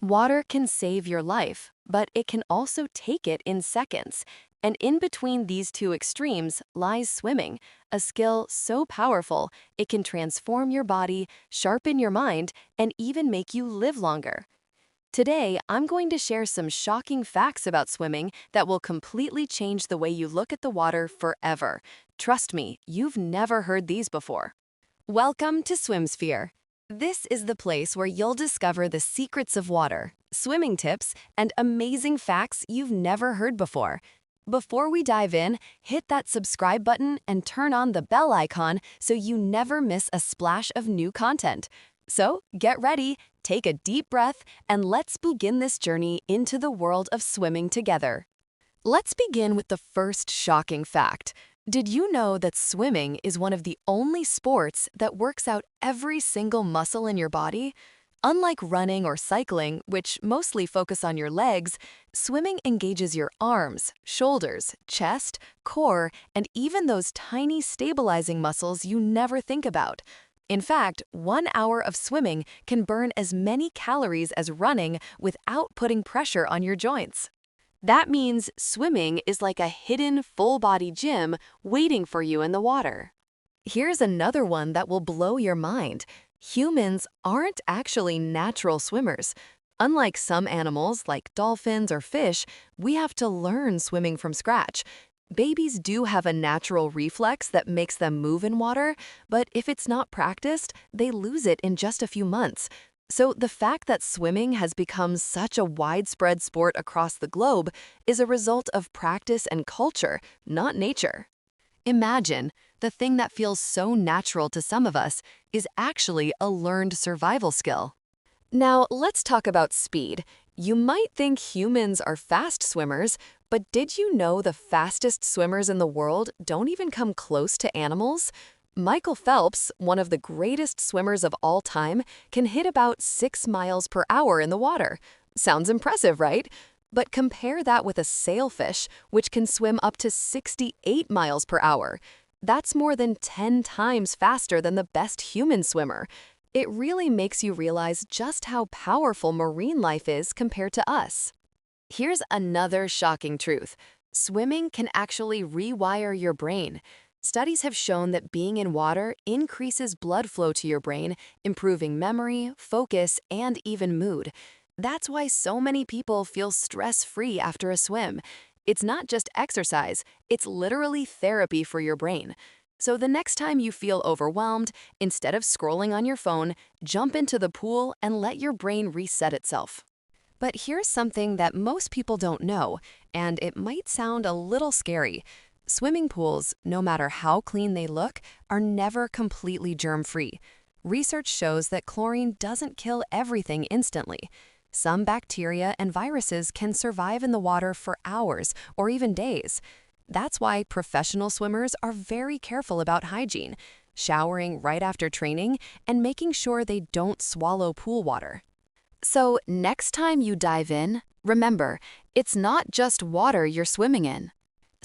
Water can save your life, but it can also take it in seconds. And in between these two extremes lies swimming, a skill so powerful it can transform your body, sharpen your mind, and even make you live longer. Today, I'm going to share some shocking facts about swimming that will completely change the way you look at the water forever. Trust me, you've never heard these before. Welcome to SwimSphere. This is the place where you'll discover the secrets of water, swimming tips, and amazing facts you've never heard before. Before we dive in, hit that subscribe button and turn on the bell icon so you never miss a splash of new content. So, get ready, take a deep breath, and let's begin this journey into the world of swimming together. Let's begin with the first shocking fact. Did you know that swimming is one of the only sports that works out every single muscle in your body? Unlike running or cycling, which mostly focus on your legs, swimming engages your arms, shoulders, chest, core, and even those tiny stabilizing muscles you never think about. In fact, 1 hour of swimming can burn as many calories as running without putting pressure on your joints. That means swimming is like a hidden full-body gym waiting for you in the water. Here's another one that will blow your mind. Humans aren't actually natural swimmers. Unlike some animals like dolphins or fish, we have to learn swimming from scratch. Babies do have a natural reflex that makes them move in water, but if it's not practiced, they lose it in just a few months. So the fact that swimming has become such a widespread sport across the globe is a result of practice and culture, not nature. Imagine, the thing that feels so natural to some of us is actually a learned survival skill. Now, let's talk about speed. You might think humans are fast swimmers, but did you know the fastest swimmers in the world don't even come close to animals? Michael Phelps, one of the greatest swimmers of all time, can hit about 6 miles per hour in the water. Sounds impressive, right? But compare that with a sailfish, which can swim up to 68 miles per hour. That's more than 10 times faster than the best human swimmer. It really makes you realize just how powerful marine life is compared to us. Here's another shocking truth. Swimming can actually rewire your brain. Studies have shown that being in water increases blood flow to your brain, improving memory, focus, and even mood. That's why so many people feel stress-free after a swim. It's not just exercise, it's literally therapy for your brain. So the next time you feel overwhelmed, instead of scrolling on your phone, jump into the pool and let your brain reset itself. But here's something that most people don't know, and it might sound a little scary. Swimming pools, no matter how clean they look, are never completely germ-free. Research shows that chlorine doesn't kill everything instantly. Some bacteria and viruses can survive in the water for hours or even days. That's why professional swimmers are very careful about hygiene, showering right after training, and making sure they don't swallow pool water. So next time you dive in, remember, it's not just water you're swimming in.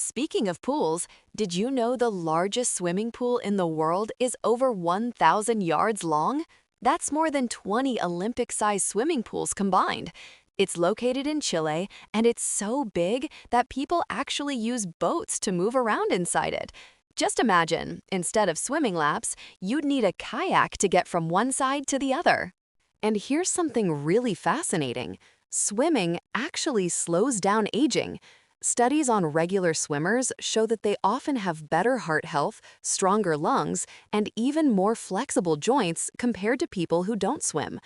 Speaking of pools, did you know the largest swimming pool in the world is over 1,000 yards long? That's more than 20 Olympic-sized swimming pools combined. It's located in Chile, and it's so big that people actually use boats to move around inside it. Just imagine, instead of swimming laps, you'd need a kayak to get from one side to the other. And here's something really fascinating. Swimming actually slows down aging. Studies on regular swimmers show that they often have better heart health, stronger lungs, and even more flexible joints compared to people who don't swim.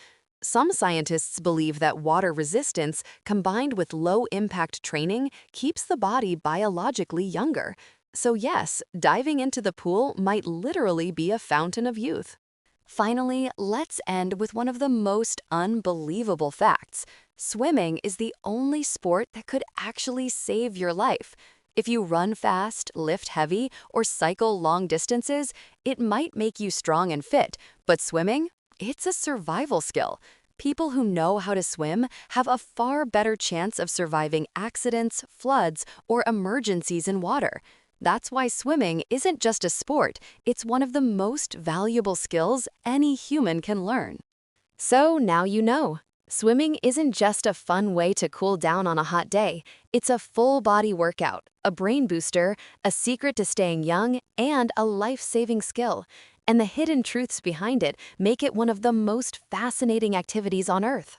Some scientists believe that water resistance combined with low-impact training keeps the body biologically younger. So yes, diving into the pool might literally be a fountain of youth. Finally, let's end with one of the most unbelievable facts. Swimming is the only sport that could actually save your life. If you run fast, lift heavy, or cycle long distances, it might make you strong and fit, but swimming? It's a survival skill. People who know how to swim have a far better chance of surviving accidents, floods, or emergencies in water. That's why swimming isn't just a sport, it's one of the most valuable skills any human can learn. So now you know. Swimming isn't just a fun way to cool down on a hot day. It's a full-body workout, a brain booster, a secret to staying young, and a life-saving skill. And the hidden truths behind it make it one of the most fascinating activities on Earth.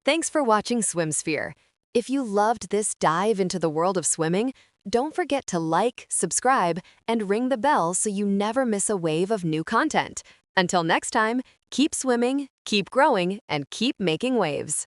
Thanks for watching SwimSphere. If you loved this dive into the world of swimming, don't forget to like, subscribe, and ring the bell so you never miss a wave of new content. Until next time, keep swimming, keep growing, and keep making waves.